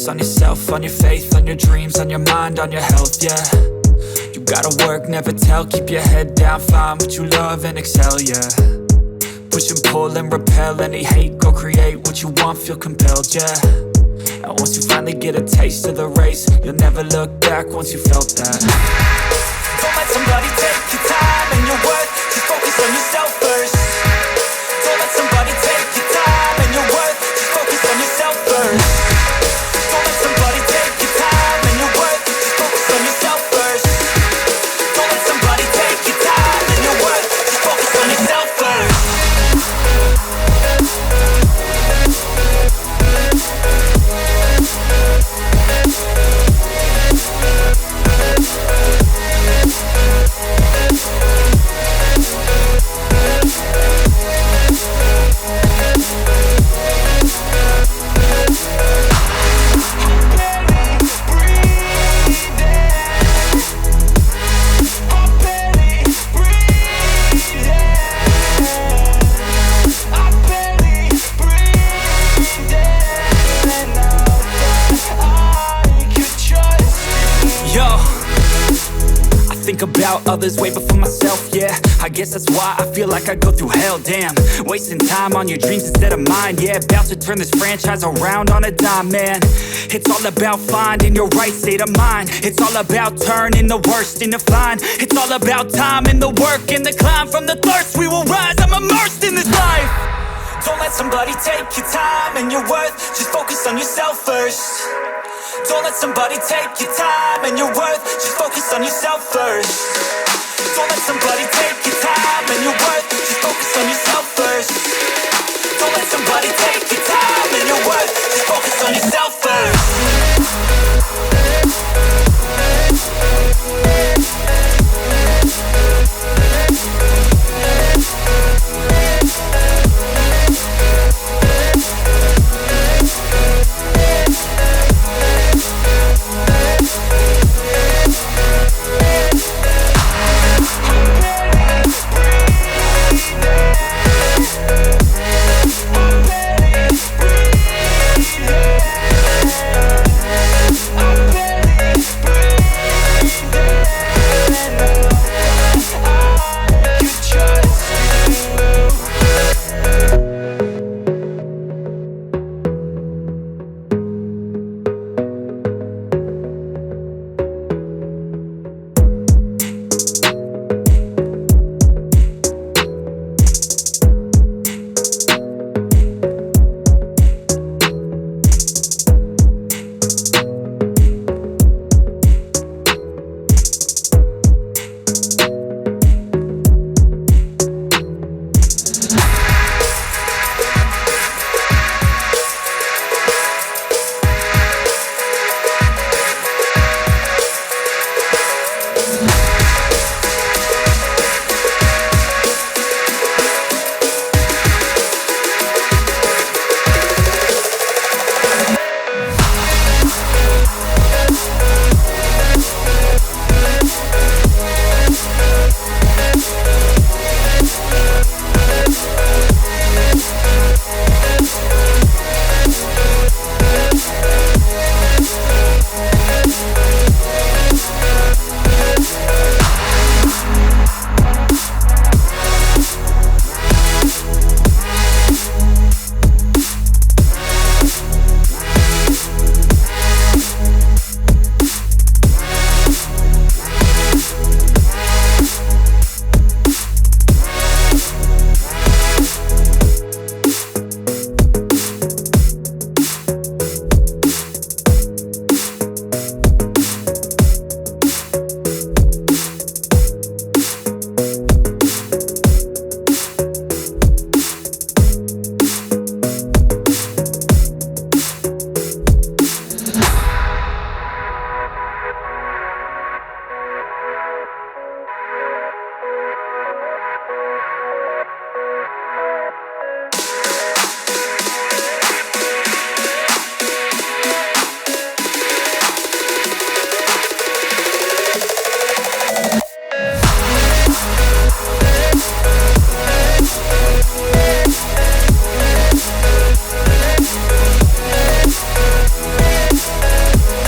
on yourself, on your faith, on your dreams, on your mind, on your health, yeah. You gotta work, never tell, keep your head down, find what you love and excel, yeah. Push and pull and repel any hate, go create what you want, feel compelled, yeah. And once you finally get a taste of the race, you'll never look back once you felt that. Don't let somebody take your time and your worth, just focus on yourself first. Don't let somebody take your time and your worth, just focus on yourself first. Don't let somebody take your time and your worth, just focus on yourself first. Don't let somebody take your time and your worth, just focus on yourself first. About others way before myself, yeah. I guess that's why I feel like I go through hell, damn. Wasting time on your dreams instead of mine, yeah. About to turn this franchise around on a dime, man. It's all about finding your right state of mind. It's all about turning the worst into fine. It's all about time and the work and the climb. From the thirst we will rise, I'm immersed in this life. Don't let somebody take your time and your worth, just focus on yourself first. Don't let somebody take your time and your worth, just focus on yourself first. Don't let somebody take your time and your worth, just focus on yourself first. Don't let somebody take your time and your worth, just focus on yourself first.